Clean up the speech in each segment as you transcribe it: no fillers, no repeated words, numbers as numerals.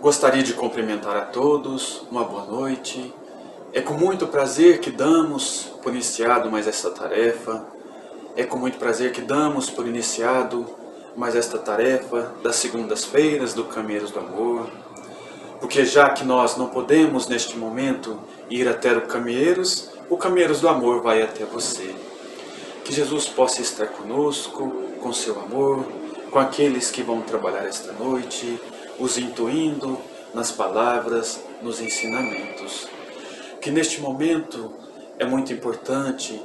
Gostaria de cumprimentar a todos, uma boa noite. É com muito prazer que damos por iniciado mais esta tarefa. É com muito prazer que damos por iniciado mais esta tarefa das segundas-feiras do Caminheiros do Amor. Porque já que nós não podemos neste momento ir até o Caminheiros do Amor vai até você. Que Jesus possa estar conosco, com seu amor, com aqueles que vão trabalhar esta noite, os intuindo nas palavras, nos ensinamentos. Que neste momento é muito importante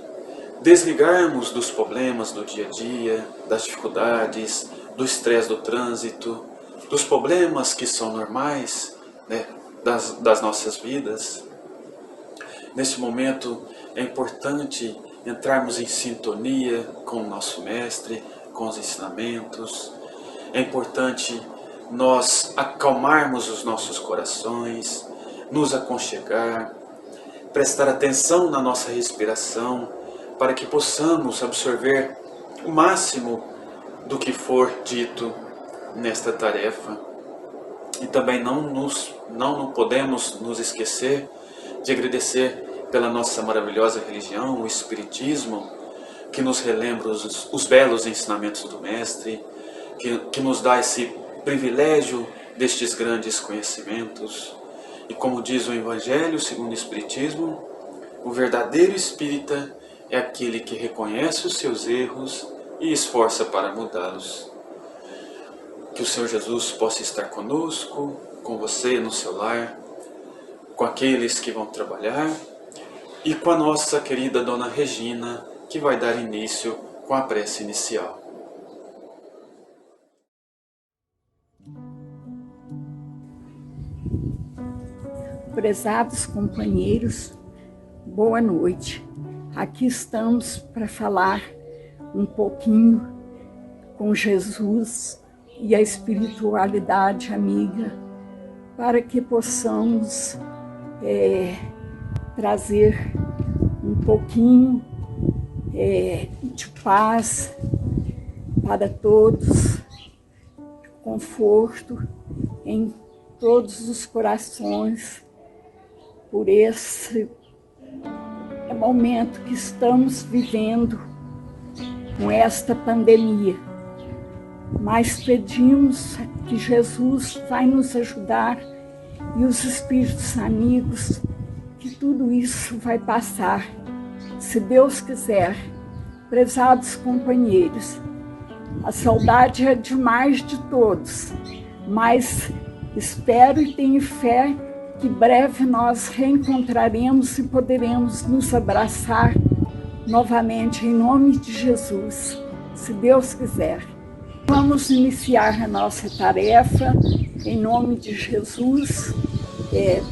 desligarmos dos problemas do dia a dia, das dificuldades, do estresse do trânsito, dos problemas que são normais, né, das nossas vidas. Neste momento é importante entrarmos em sintonia com o nosso Mestre, com os ensinamentos. É importante nós acalmarmos os nossos corações, nos aconchegar, prestar atenção na nossa respiração, para que possamos absorver o máximo do que for dito nesta tarefa. E também não podemos nos esquecer de agradecer pela nossa maravilhosa religião, o Espiritismo, que nos relembra os belos ensinamentos do Mestre, que nos dá esse privilégio destes grandes conhecimentos. E como diz o Evangelho segundo o Espiritismo, o verdadeiro espírita é aquele que reconhece os seus erros e esforça para mudá-los. Que o Senhor Jesus possa estar conosco, com você no seu lar, com aqueles que vão trabalhar e com a nossa querida Dona Regina, que vai dar início com a prece inicial. Prezados companheiros, boa noite. Aqui estamos para falar um pouquinho com Jesus e a espiritualidade amiga, para que possamos trazer um pouquinho de paz para todos, conforto em todos os corações, por esse momento que estamos vivendo com esta pandemia. Mas pedimos que Jesus vai nos ajudar e os espíritos amigos, que tudo isso vai passar, se Deus quiser. Prezados companheiros, a saudade é demais de todos, mas espero e tenho fé que breve nós reencontraremos e poderemos nos abraçar novamente em nome de Jesus, se Deus quiser. Vamos iniciar a nossa tarefa em nome de Jesus,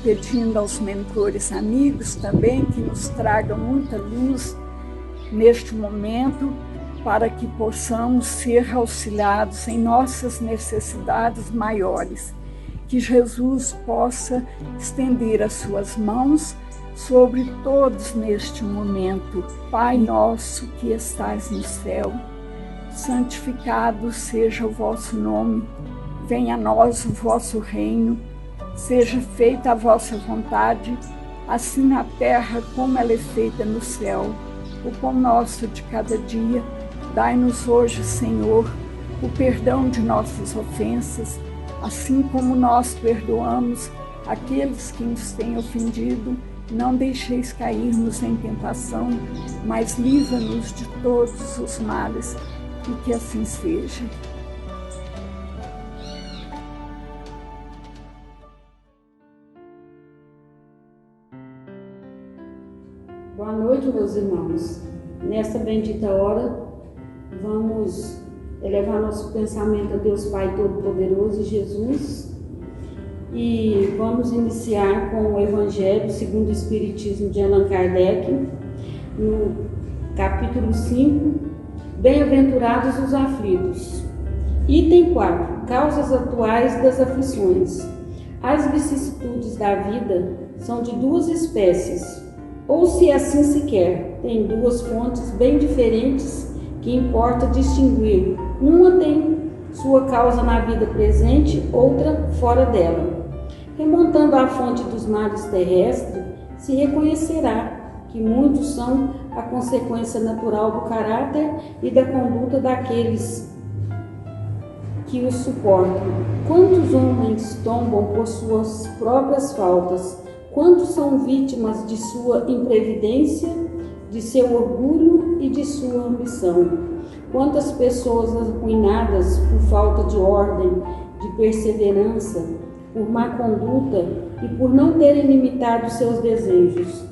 pedindo aos mentores amigos também que nos tragam muita luz neste momento, para que possamos ser auxiliados em nossas necessidades maiores. Que Jesus possa estender as suas mãos sobre todos neste momento. Pai nosso que estais no céu, santificado seja o vosso nome, venha a nós o vosso reino, seja feita a vossa vontade, assim na terra como ela é feita no céu. O pão nosso de cada dia, dai-nos hoje, Senhor, o perdão de nossas ofensas, assim como nós perdoamos aqueles que nos têm ofendido. Não deixeis cair-nos em tentação, mas livra-nos de todos os males, e que assim seja. Boa noite, meus irmãos. Nesta bendita hora, vamos elevar nosso pensamento a Deus Pai Todo-Poderoso e Jesus, e vamos iniciar com o Evangelho segundo o Espiritismo de Allan Kardec, no capítulo 5, Bem-aventurados os aflitos. Item 4. Causas atuais das aflições. As vicissitudes da vida são de duas espécies, ou se assim se quer, tem duas fontes bem diferentes que importa distinguir. Uma tem sua causa na vida presente, outra fora dela. Remontando à fonte dos males terrestres, se reconhecerá que muitos são a consequência natural do caráter e da conduta daqueles que os suportam. Quantos homens tombam por suas próprias faltas? Quantos são vítimas de sua imprevidência, de seu orgulho e de sua ambição? Quantas pessoas arruinadas por falta de ordem, de perseverança, por má conduta e por não terem limitado seus desejos?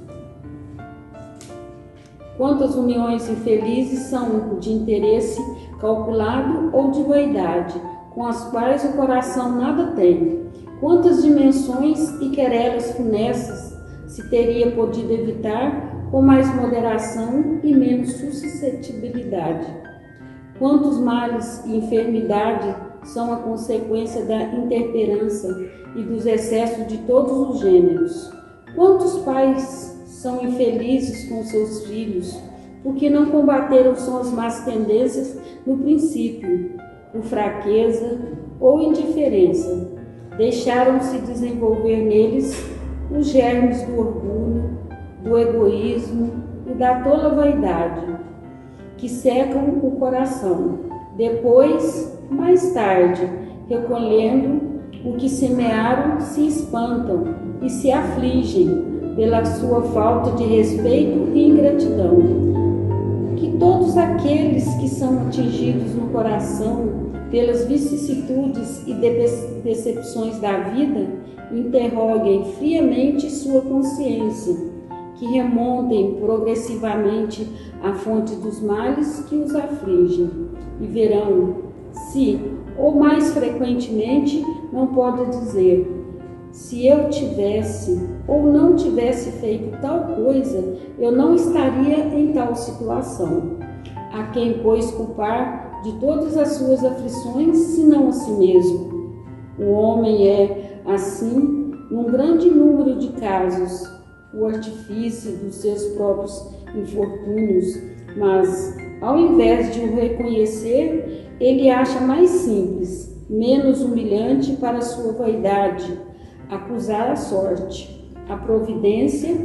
Quantas uniões infelizes são de interesse calculado ou de vaidade, com as quais o coração nada tem? Quantas dimensões e querelas funestas se teria podido evitar com mais moderação e menos suscetibilidade? Quantos males e enfermidade são a consequência da intemperança e dos excessos de todos os gêneros? Quantos pais são infelizes com seus filhos, porque não combateram suas más tendências no princípio, por fraqueza ou indiferença? Deixaram-se desenvolver neles os germes do orgulho, do egoísmo e da tola vaidade, que secam o coração. Depois, mais tarde, recolhendo o que semearam, se espantam e se afligem pela sua falta de respeito e ingratidão. Que todos aqueles que são atingidos no coração pelas vicissitudes e decepções da vida, interroguem friamente sua consciência, que remontem progressivamente à fonte dos males que os afligem, e verão se, ou mais frequentemente, não pode dizer: se eu tivesse ou não tivesse feito tal coisa, eu não estaria em tal situação. A quem, pois, culpar de todas as suas aflições, senão a si mesmo? O homem é, assim, num grande número de casos, o artífice dos seus próprios infortúnios, mas, ao invés de o reconhecer, ele acha mais simples, menos humilhante para sua vaidade, acusar a sorte, a providência,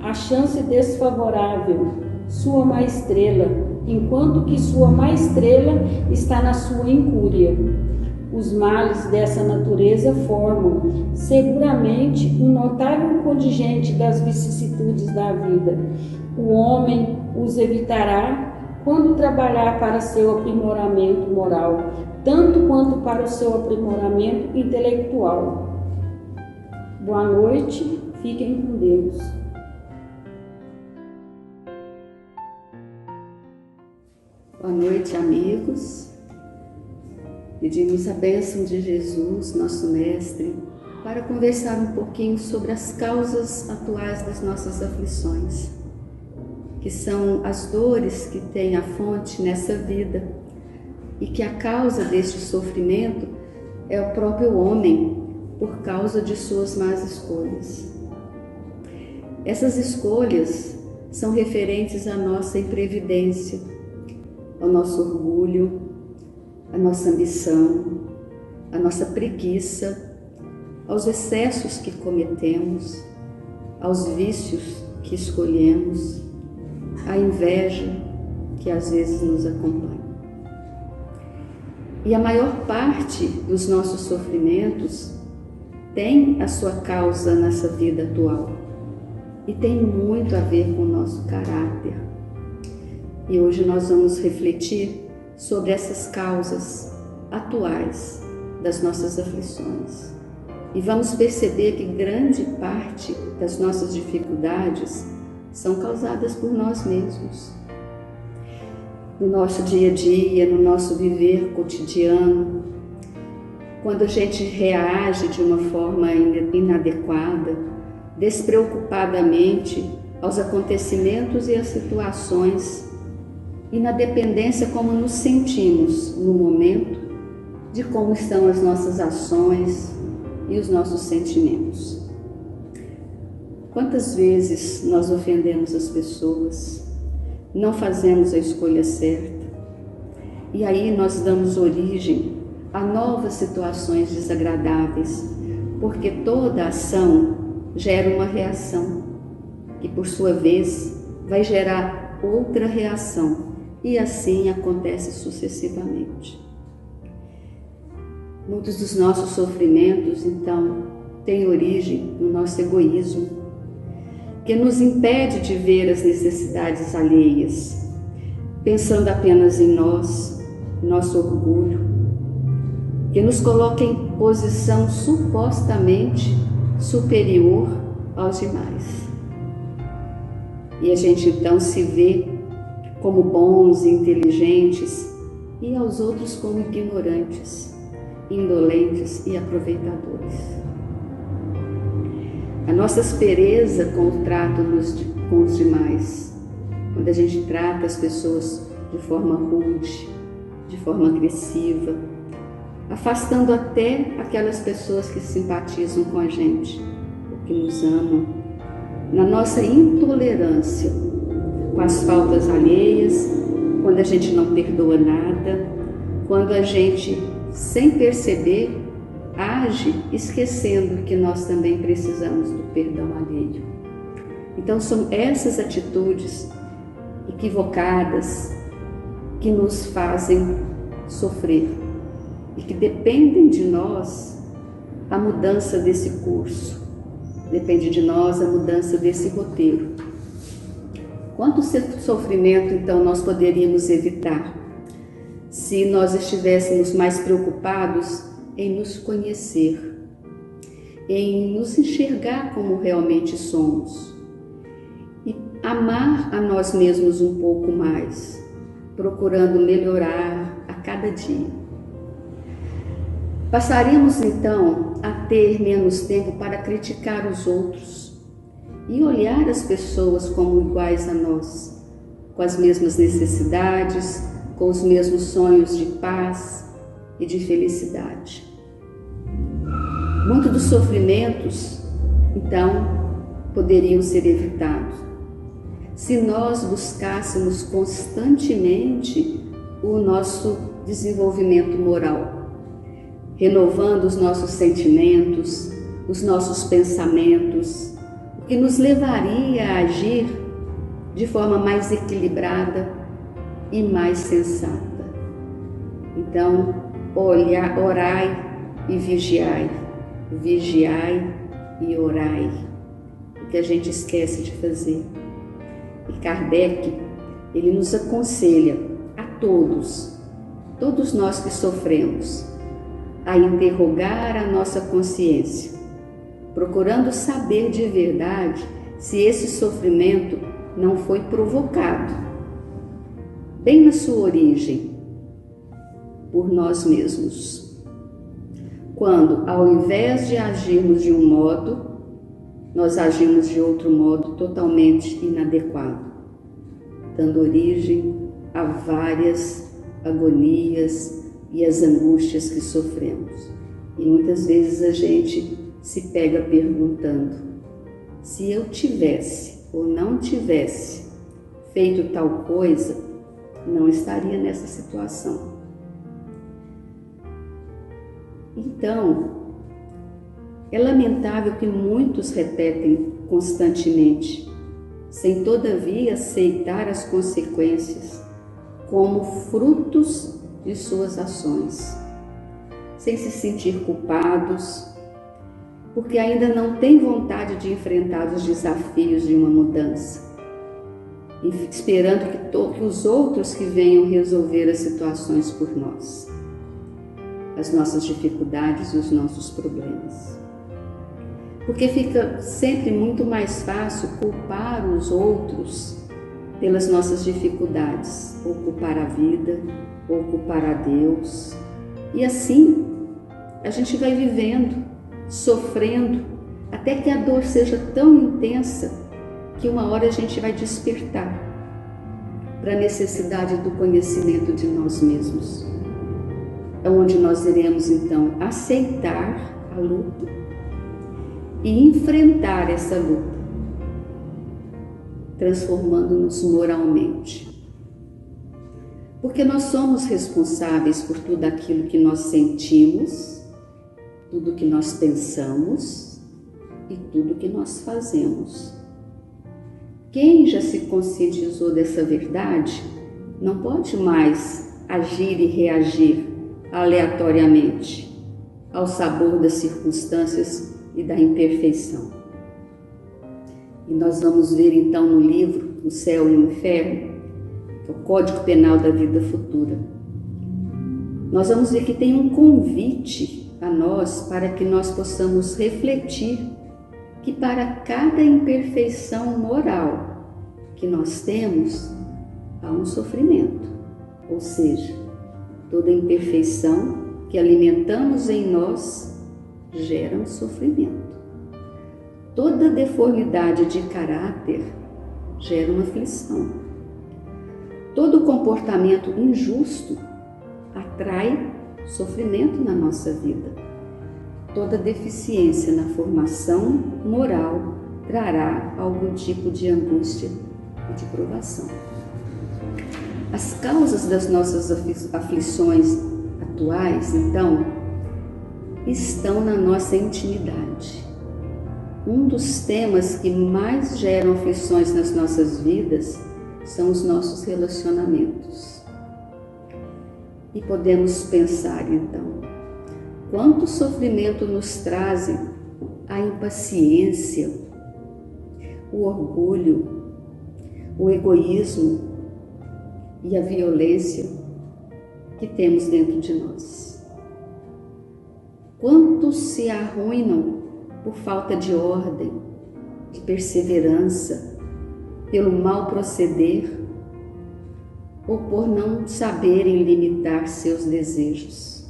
a chance desfavorável, sua má estrela, enquanto que sua má estrela está na sua incúria. Os males dessa natureza formam, seguramente, um notável contingente das vicissitudes da vida. O homem os evitará quando trabalhar para seu aprimoramento moral, tanto quanto para o seu aprimoramento intelectual. Boa noite, fiquem com Deus. Boa noite, amigos. Pedimos a bênção de Jesus, nosso Mestre, para conversar um pouquinho sobre as causas atuais das nossas aflições, que são as dores que têm a fonte nessa vida e que a causa deste sofrimento é o próprio homem, por causa de suas más escolhas. Essas escolhas são referentes à nossa imprevidência, ao nosso orgulho, à nossa ambição, à nossa preguiça, aos excessos que cometemos, aos vícios que escolhemos, à inveja que às vezes nos acompanha. E a maior parte dos nossos sofrimentos tem a sua causa nessa vida atual e tem muito a ver com o nosso caráter. E hoje nós vamos refletir sobre essas causas atuais das nossas aflições. E vamos perceber que grande parte das nossas dificuldades são causadas por nós mesmos. No nosso dia a dia, no nosso viver cotidiano, quando a gente reage de uma forma inadequada, despreocupadamente aos acontecimentos e às situações, e na dependência como nos sentimos no momento, de como estão as nossas ações e os nossos sentimentos. Quantas vezes nós ofendemos as pessoas, não fazemos a escolha certa, e aí nós damos origem a novas situações desagradáveis, porque toda ação gera uma reação, que por sua vez vai gerar outra reação, e assim acontece sucessivamente. Muitos dos nossos sofrimentos, então, têm origem no nosso egoísmo, que nos impede de ver as necessidades alheias, pensando apenas em nós, nosso orgulho, que nos coloca em posição supostamente superior aos demais. E a gente então se vê como bons e inteligentes e aos outros como ignorantes, indolentes e aproveitadores. A nossa aspereza com o trato com os demais, quando a gente trata as pessoas de forma rude, de forma agressiva, afastando até aquelas pessoas que simpatizam com a gente, ou que nos amam, na nossa intolerância com as faltas alheias, quando a gente não perdoa nada, quando a gente, sem perceber, age esquecendo que nós também precisamos do perdão alheio. Então são essas atitudes equivocadas que nos fazem sofrer e que dependem de nós a mudança desse curso, depende de nós a mudança desse roteiro. Quanto sofrimento então nós poderíamos evitar se nós estivéssemos mais preocupados em nos conhecer, em nos enxergar como realmente somos e amar a nós mesmos um pouco mais, procurando melhorar a cada dia. Passaríamos então a ter menos tempo para criticar os outros e olhar as pessoas como iguais a nós, com as mesmas necessidades, com os mesmos sonhos de paz e de felicidade. Muitos dos sofrimentos, então, poderiam ser evitados se nós buscássemos constantemente o nosso desenvolvimento moral, renovando os nossos sentimentos, os nossos pensamentos, o que nos levaria a agir de forma mais equilibrada e mais sensata. Então, orai e vigiai, vigiai e orai, o que a gente esquece de fazer. E Kardec, ele nos aconselha a todos nós que sofremos, a interrogar a nossa consciência, procurando saber de verdade se esse sofrimento não foi provocado, bem na sua origem, por nós mesmos. Quando, ao invés de agirmos de um modo, nós agimos de outro modo totalmente inadequado, dando origem a várias agonias e as angústias que sofremos. E muitas vezes a gente se pega perguntando: se eu tivesse ou não tivesse feito tal coisa, não estaria nessa situação. Então, é lamentável que muitos repetem constantemente, sem todavia aceitar as consequências como frutos de suas ações, sem se sentir culpados, porque ainda não têm vontade de enfrentar os desafios de uma mudança, esperando que os outros que venham resolver as situações por nós, as nossas dificuldades e os nossos problemas. Porque fica sempre muito mais fácil culpar os outros pelas nossas dificuldades, ou culpar a vida, ou culpar a Deus. E assim a gente vai vivendo, sofrendo, até que a dor seja tão intensa que uma hora a gente vai despertar para a necessidade do conhecimento de nós mesmos. É onde nós iremos então aceitar a luta e enfrentar essa luta, transformando-nos moralmente. Porque nós somos responsáveis por tudo aquilo que nós sentimos tudo que nós pensamos e tudo que nós fazemos. Quem já se conscientizou dessa verdade não pode mais agir e reagir aleatoriamente ao sabor das circunstâncias e da imperfeição. E nós vamos ver então no livro O Céu e o Inferno, que é o Código Penal da Vida Futura. Nós vamos ver que tem um convite a nós para que nós possamos refletir que para cada imperfeição moral que nós temos, há um sofrimento. Ou seja, toda imperfeição que alimentamos em nós gera um sofrimento. Toda deformidade de caráter gera uma aflição. Todo comportamento injusto atrai sofrimento na nossa vida. Toda deficiência na formação moral trará algum tipo de angústia e de provação. As causas das nossas aflições atuais, então, estão na nossa intimidade. Um dos temas que mais geram aflições nas nossas vidas são os nossos relacionamentos. E podemos pensar, então, quanto sofrimento nos trazem a impaciência, o orgulho, o egoísmo e a violência que temos dentro de nós. Quantos se arruinam por falta de ordem, de perseverança, pelo mal proceder ou por não saberem limitar seus desejos.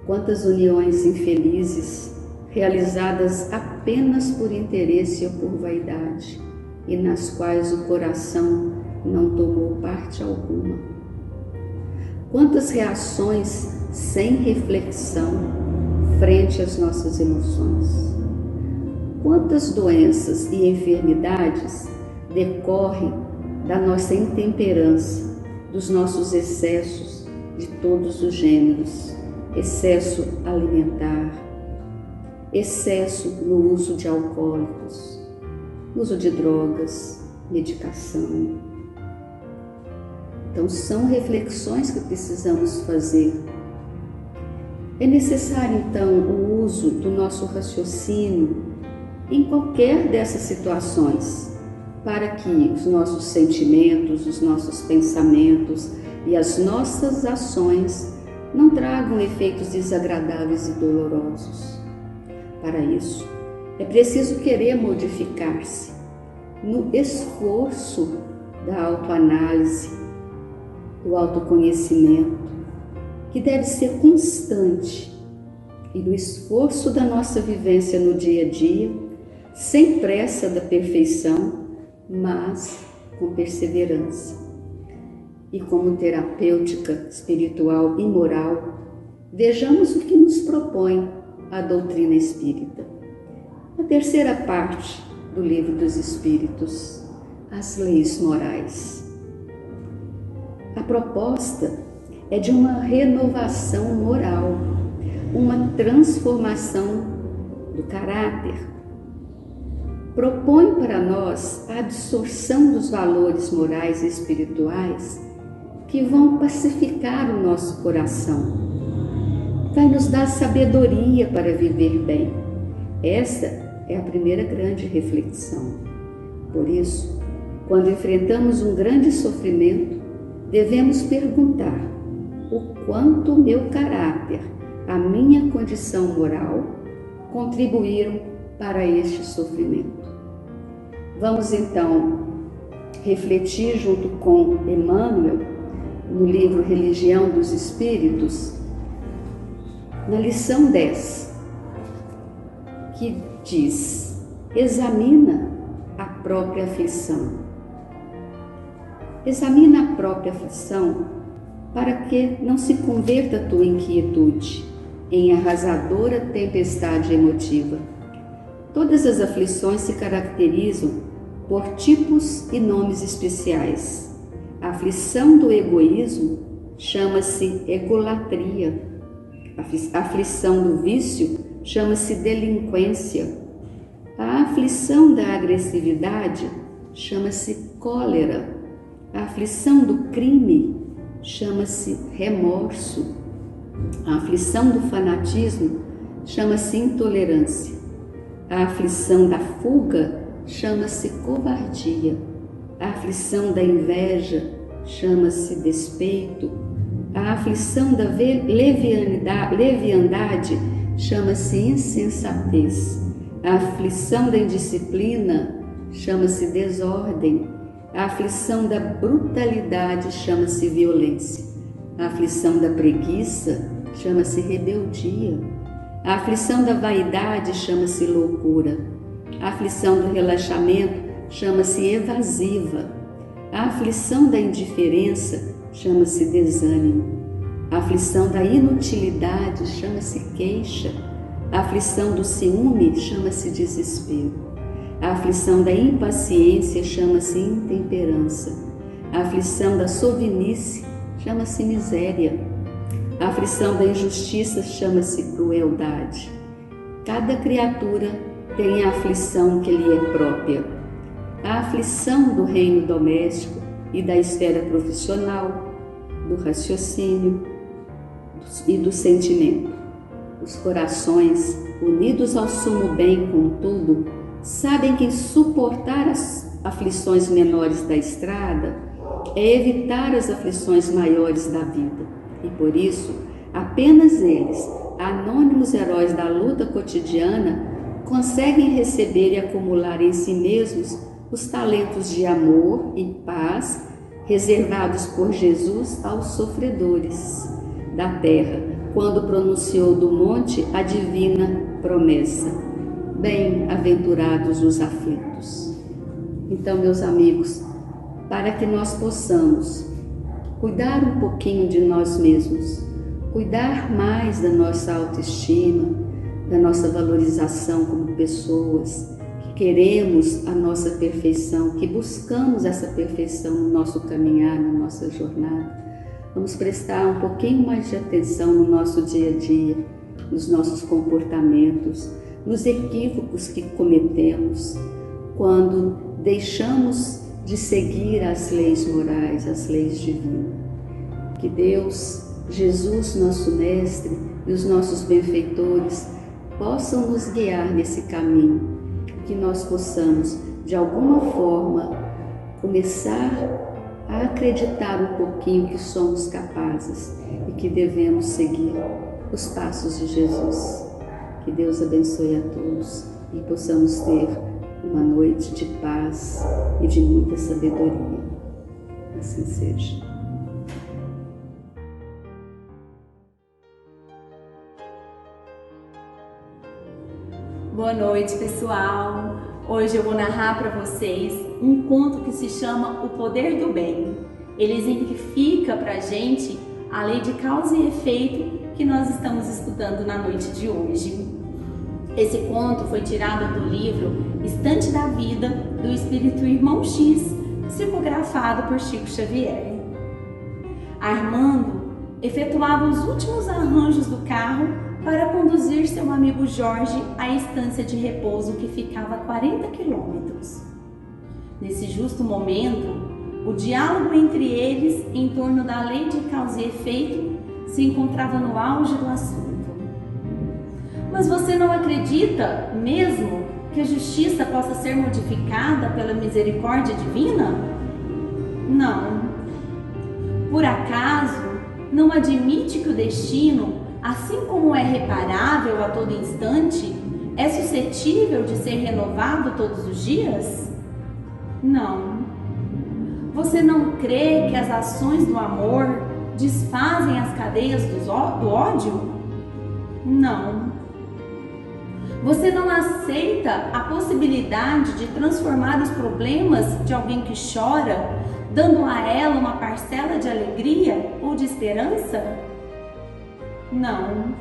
Quantas uniões infelizes realizadas apenas por interesse ou por vaidade e nas quais o coração não tomou parte alguma. Quantas reações sem reflexão frente às nossas emoções. Quantas doenças e enfermidades decorrem da nossa intemperança, dos nossos excessos de todos os gêneros, excesso alimentar, excesso no uso de alcoólicos, uso de drogas, medicação. Então são reflexões que precisamos fazer. É necessário então o uso do nosso raciocínio em qualquer dessas situações, para que os nossos sentimentos, os nossos pensamentos e as nossas ações não tragam efeitos desagradáveis e dolorosos. Para isso, é preciso querer modificar-se no esforço da autoanálise, do autoconhecimento, que deve ser constante, e no esforço da nossa vivência no dia a dia, sem pressa da perfeição, mas com perseverança. E como terapêutica espiritual e moral, vejamos o que nos propõe a doutrina espírita. A terceira parte do Livro dos Espíritos, as leis morais. A proposta é de uma renovação moral, uma transformação do caráter. Propõe para nós a absorção dos valores morais e espirituais que vão pacificar o nosso coração. Vai nos dar sabedoria para viver bem. Essa é a primeira grande reflexão. Por isso, quando enfrentamos um grande sofrimento, devemos perguntar o quanto o meu caráter, a minha condição moral, contribuíram para este sofrimento. Vamos então refletir junto com Emmanuel, no livro Religião dos Espíritos, na lição 10, que diz: examina a própria aflição. Examina a própria aflição para que não se converta a tua inquietude em arrasadora tempestade emotiva. Todas as aflições se caracterizam por tipos e nomes especiais. A aflição do egoísmo chama-se egolatria. A aflição do vício chama-se delinquência. A aflição da agressividade chama-se cólera. A aflição do crime chama-se remorso. A aflição do fanatismo chama-se intolerância. A aflição da fuga chama-se covardia. A aflição da inveja chama-se despeito. A aflição da leviandade chama-se insensatez. A aflição da indisciplina chama-se desordem. A aflição da brutalidade chama-se violência. A aflição da preguiça chama-se rebeldia. A aflição da vaidade chama-se loucura. A aflição do relaxamento chama-se evasiva. A aflição da indiferença chama-se desânimo. A aflição da inutilidade chama-se queixa. A aflição do ciúme chama-se desespero. A aflição da impaciência chama-se intemperança. A aflição da sovinice chama-se miséria. A aflição da injustiça chama-se crueldade. Cada criatura tem a aflição que lhe é própria. A aflição do reino doméstico e da esfera profissional, do raciocínio e do sentimento. Os corações, unidos ao sumo bem, contudo, sabem que suportar as aflições menores da estrada é evitar as aflições maiores da vida. E por isso, apenas eles, anônimos heróis da luta cotidiana, conseguem receber e acumular em si mesmos os talentos de amor e paz reservados por Jesus aos sofredores da terra, quando pronunciou do monte a divina promessa: bem-aventurados os aflitos. Então, meus amigos, para que nós possamos cuidar um pouquinho de nós mesmos, cuidar mais da nossa autoestima, da nossa valorização como pessoas, que queremos a nossa perfeição, que buscamos essa perfeição no nosso caminhar, na nossa jornada, vamos prestar um pouquinho mais de atenção no nosso dia a dia, nos nossos comportamentos, nos equívocos que cometemos quando deixamos de seguir as leis morais, as leis divinas. Que Deus, Jesus, nosso Mestre, e os nossos benfeitores possam nos guiar nesse caminho, que nós possamos, de alguma forma, começar a acreditar um pouquinho que somos capazes e que devemos seguir os passos de Jesus. Que Deus abençoe a todos e possamos ter uma noite de paz e de muita sabedoria. Assim seja. Boa noite, pessoal! Hoje eu vou narrar para vocês um conto que se chama O Poder do Bem. Ele exemplifica para a gente a lei de causa e efeito que nós estamos estudando na noite de hoje. Esse conto foi tirado do livro Estante da Vida, do Espírito Irmão X, psicografado por Chico Xavier. Armando efetuava os últimos arranjos do carro para conduzir seu amigo Jorge à estância de repouso que ficava a 40 quilômetros. Nesse justo momento, o diálogo entre eles em torno da lei de causa e efeito se encontrava no auge do assunto. Mas você não acredita mesmo que a justiça possa ser modificada pela misericórdia divina? Não. Por acaso, não admite que o destino, assim como é reparável a todo instante, é suscetível de ser renovado todos os dias? Não. Você não crê que as ações do amor desfazem as cadeias do ódio? Não. Você não aceita a possibilidade de transformar os problemas de alguém que chora, dando a ela uma parcela de alegria ou de esperança? Não.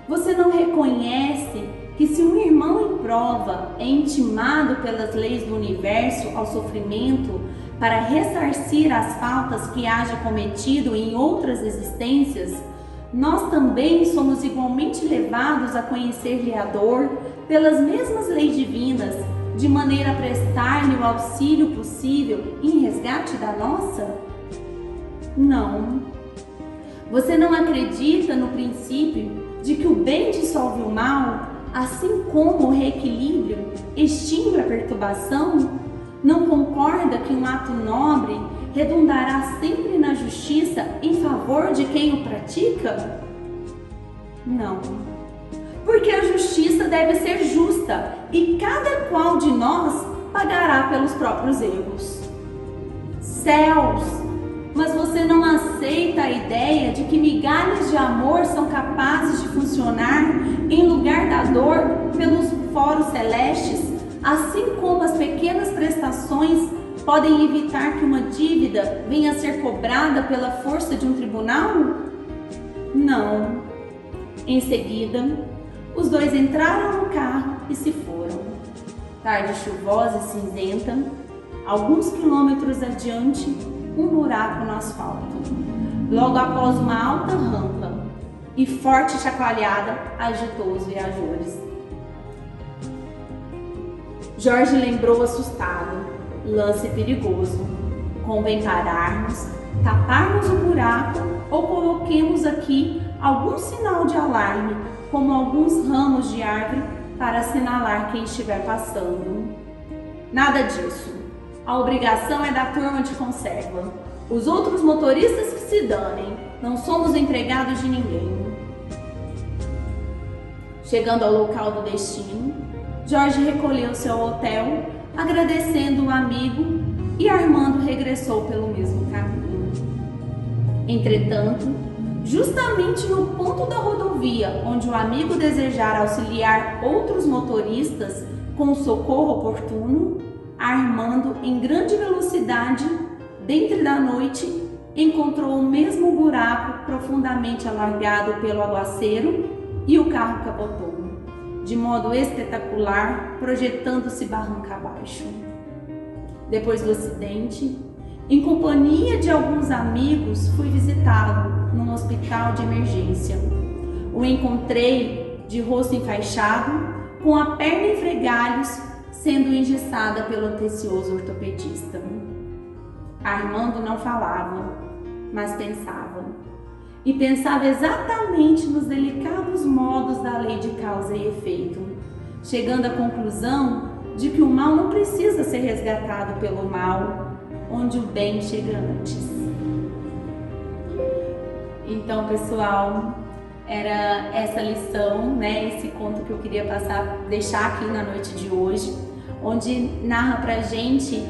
Você não reconhece que se um irmão em prova é intimado pelas leis do universo ao sofrimento para ressarcir as faltas que haja cometido em outras existências, nós também somos igualmente levados a conhecer-lhe a dor pelas mesmas leis divinas, de maneira a prestar-lhe o auxílio possível em resgate da nossa? Não. Você não acredita no princípio de que o bem dissolve o mal, assim como o reequilíbrio extingue a perturbação? Não concorda que um ato nobre redundará sempre na justiça em favor de quem o pratica? Não. Porque a justiça deve ser justa e cada qual de nós pagará pelos próprios erros. Céus! Mas você não aceita a ideia de que migalhas de amor são capazes de funcionar em lugar da dor pelos foros celestes, assim como as pequenas prestações podem evitar que uma dívida venha a ser cobrada pela força de um tribunal? Não. Em seguida, os dois entraram no carro e se foram. Tarde chuvosa e cinzenta, alguns quilômetros adiante, um buraco no asfalto. Logo após uma alta rampa e forte chacoalhada agitou os viajores. Jorge lembrou assustado: lance perigoso. Convém pararmos, taparmos o buraco ou coloquemos aqui algum sinal de alarme, como alguns ramos de árvore para assinalar quem estiver passando. Nada disso. A obrigação é da turma de conserva. Os outros motoristas que se danem. Não somos empregados de ninguém. Chegando ao local do destino, Jorge recolheu-se ao hotel, agradecendo o amigo, e Armando regressou pelo mesmo caminho. Entretanto, justamente no ponto da rodovia onde o amigo desejara auxiliar outros motoristas com socorro oportuno, Armando, em grande velocidade, dentro da noite, encontrou o mesmo buraco profundamente alargado pelo aguaceiro e o carro capotou, de modo espetacular, projetando-se barranca abaixo. Depois do acidente, em companhia de alguns amigos, fui visitá-lo num hospital de emergência. O encontrei de rosto enfaixado, com a perna em frangalhos, sendo engessada pelo atencioso ortopedista. Armando não falava, mas pensava. E pensava exatamente nos delicados modos da lei de causa e efeito, chegando à conclusão de que o mal não precisa ser resgatado pelo mal, onde o bem chega antes. Então, pessoal, era essa lição, né, esse conto que eu queria deixar aqui na noite de hoje, onde narra pra gente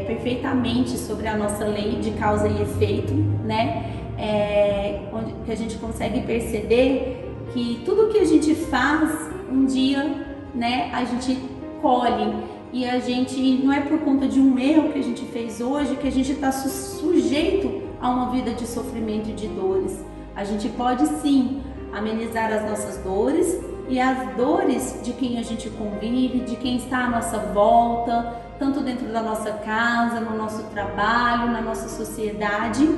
perfeitamente sobre a nossa lei de causa e efeito, né, onde que a gente consegue perceber que tudo que a gente faz, um dia, né, a gente colhe, e a gente, não é por conta de um erro que a gente fez hoje que a gente está sujeito a uma vida de sofrimento e de dores. A gente pode sim amenizar as nossas dores e as dores de quem a gente convive, de quem está à nossa volta, tanto dentro da nossa casa, no nosso trabalho, na nossa sociedade,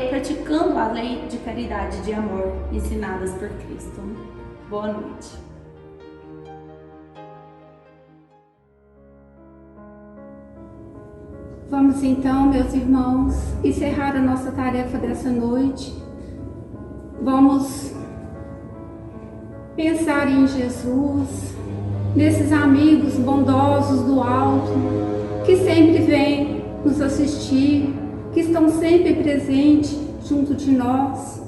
praticando a lei de caridade e de amor ensinadas por Cristo. Boa noite. Vamos então, meus irmãos, encerrar a nossa tarefa dessa noite. Vamos pensar em Jesus, nesses amigos bondosos do alto, que sempre vêm nos assistir, que estão sempre presentes junto de nós.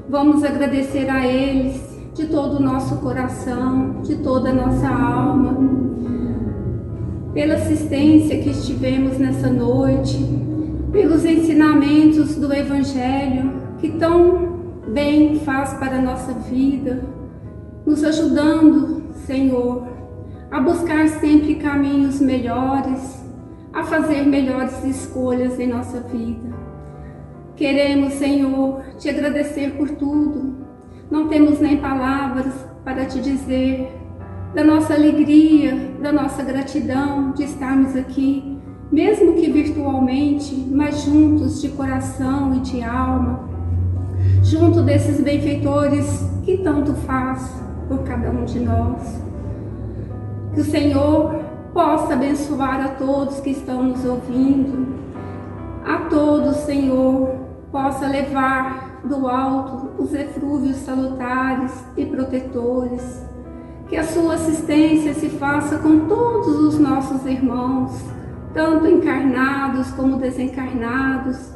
Vamos agradecer a eles de todo o nosso coração, de toda a nossa alma, pela assistência que estivemos nessa noite, pelos ensinamentos do Evangelho que tão bem faz para a nossa vida, nos ajudando, Senhor, a buscar sempre caminhos melhores, a fazer melhores escolhas em nossa vida. Queremos, Senhor, te agradecer por tudo. Não temos nem palavras para te dizer da nossa alegria, da nossa gratidão de estarmos aqui mesmo que virtualmente, mas juntos de coração e de alma, junto desses benfeitores que tanto faz por cada um de nós. Que o Senhor possa abençoar a todos que estão nos ouvindo, a todos, Senhor, possa levar do alto os eflúvios salutares e protetores, que a sua assistência se faça com todos os nossos irmãos, tanto encarnados como desencarnados,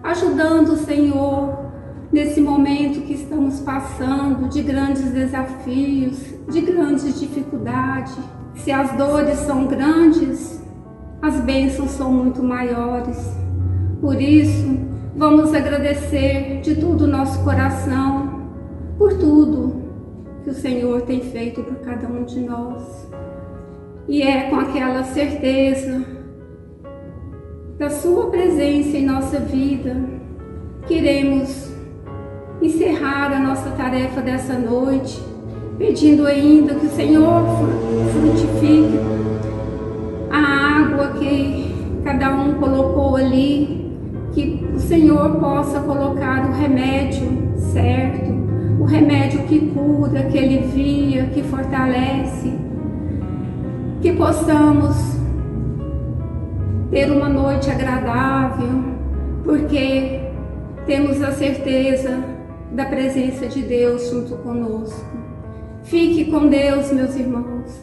ajudando, Senhor, nesse momento que estamos passando de grandes desafios, de grandes dificuldades. Se as dores são grandes, as bênçãos são muito maiores. Por isso, vamos agradecer de todo o nosso coração por tudo que o Senhor tem feito por cada um de nós. E é com aquela certeza da sua presença em nossa vida que iremos encerrar a nossa tarefa dessa noite, pedindo ainda que o Senhor frutifique a água que cada um colocou ali, que o Senhor possa colocar o remédio certo, o remédio que cura, que alivia, que fortalece, que possamos ter uma noite agradável, porque temos a certeza da presença de Deus junto conosco. Fique com Deus, meus irmãos.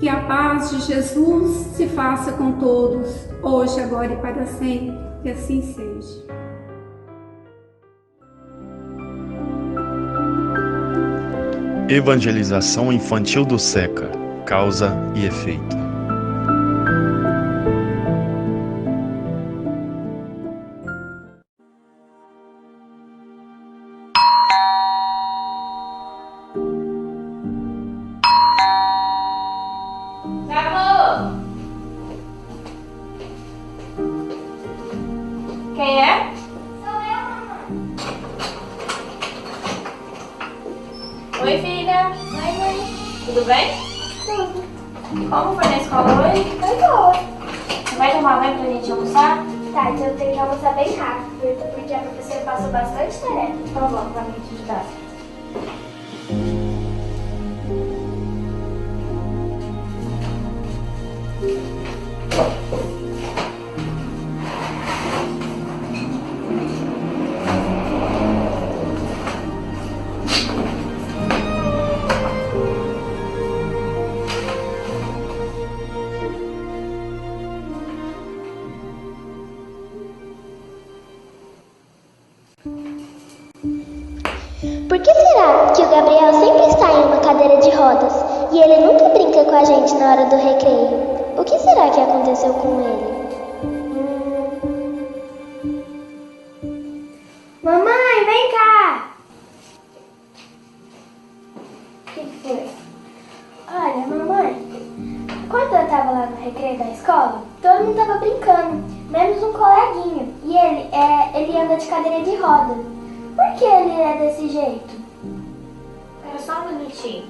Que a paz de Jesus se faça com todos, hoje, agora e para sempre. Que assim seja. Evangelização infantil do SECA, causa e efeito. Quem é? Sou eu, mamãe. Oi, filha. Oi, mãe. Tudo bem? Tudo. Como foi na escola hoje? Foi boa. Você vai tomar banho pra gente almoçar? Tá, então eu tenho que almoçar bem rápido, porque a professora passou bastante tarefa. Então vamos, pra mim te ajudar. Por que será que o Gabriel sempre está em uma cadeira de rodas e ele nunca brinca com a gente na hora do recreio? O que será que aconteceu com ele? Mamãe, vem cá! O que foi? Olha, mamãe, quando eu tava lá no recreio da escola, todo mundo tava brincando, menos um coleguinha. E ele anda de cadeira de roda. Por que ele é desse jeito? Espera só um minutinho.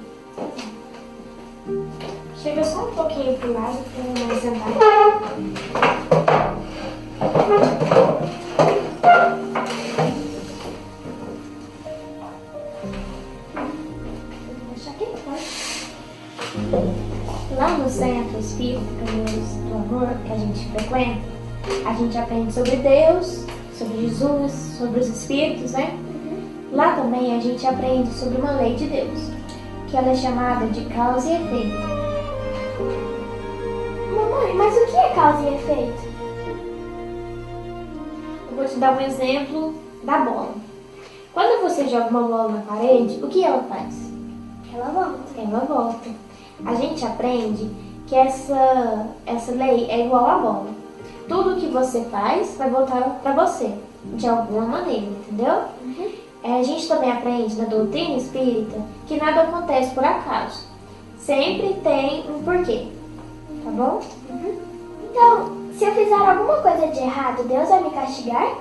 Chega só um pouquinho pro lado pra eu me sentar. Deixa aqui, pode. Lá no Centro Espírita Caminhos do Amor que a gente frequenta, a gente aprende sobre Deus, sobre Jesus, sobre os Espíritos, né? Lá também a gente aprende sobre uma lei de Deus, que ela é chamada de causa e efeito. Mamãe, mas o que é causa e efeito? Eu vou te dar um exemplo da bola. Quando você joga uma bola na parede, o que ela faz? Ela volta. Ela volta. A gente aprende que essa lei é igual à bola. Tudo que você faz vai voltar para você, de alguma maneira, entendeu? A gente também aprende na doutrina espírita que nada acontece por acaso. Sempre tem um porquê, tá bom? Então, se eu fizer alguma coisa de errado, Deus vai me castigar?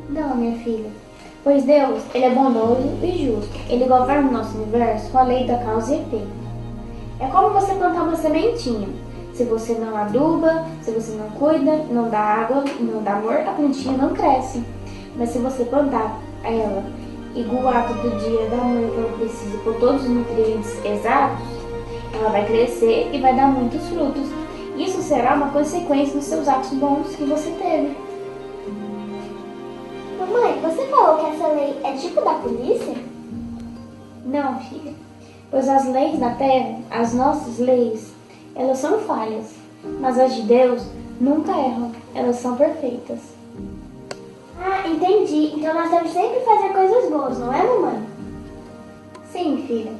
Não, minha filha. Pois Deus, ele é bondoso e justo. Ele governa o nosso universo com a lei da causa e efeito. É como você plantar uma sementinha. Se você não aduba, se você não cuida, não dá água, não dá amor, a plantinha não cresce. Mas se você plantar ela e guardar todo dia, dar amor que ela precisa por todos os nutrientes exatos, ela vai crescer e vai dar muitos frutos. Isso será uma consequência dos seus atos bons que você teve. Mamãe, você falou que essa lei é tipo da polícia? Não, filha, pois as leis da terra, as nossas leis, elas são falhas, mas as de Deus nunca erram, elas são perfeitas. Ah, entendi. Então nós temos sempre que fazer coisas boas, não é, mamãe? Sim, filha,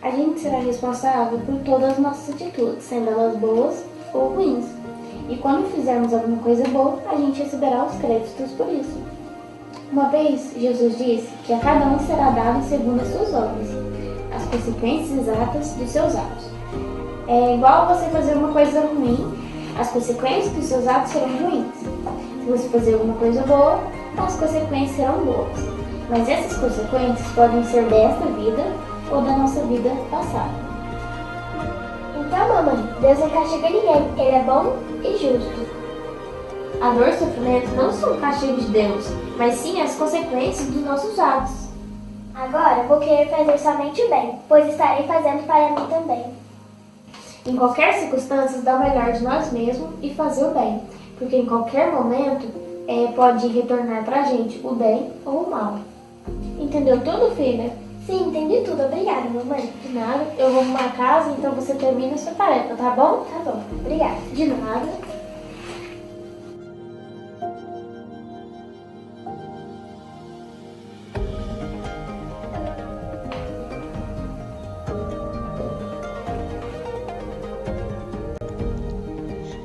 a gente será responsável por todas as nossas atitudes, sendo elas boas ou ruins. E quando fizermos alguma coisa boa, a gente receberá os créditos por isso. Uma vez, Jesus disse que a cada um será dado segundo as suas obras, as consequências exatas dos seus atos. É igual você fazer uma coisa ruim, as consequências dos seus atos serão ruins. Se você fazer alguma coisa boa, as consequências serão boas. Mas essas consequências podem ser desta vida ou da nossa vida passada. Então, mamãe, Deus não castiga ninguém. Ele é bom e justo. A dor e o sofrimento não são castigos de Deus, mas sim as consequências dos nossos atos. Agora vou querer fazer somente o bem, pois estarei fazendo para mim também. Em qualquer circunstância, dar o melhor de nós mesmos e fazer o bem, porque em qualquer momento pode retornar pra gente o bem ou o mal. Entendeu tudo, filha? Sim, entendi tudo. Obrigada, mamãe. De nada, eu vou arrumar a casa, então você termina a sua tarefa, tá bom? Tá bom, obrigada. De nada.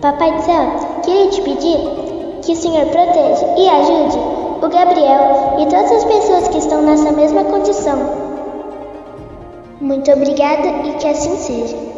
Papai do céu, queria te pedir que o Senhor proteja e ajude o Gabriel e todas as pessoas que estão nessa mesma condição. Muito obrigada e que assim seja.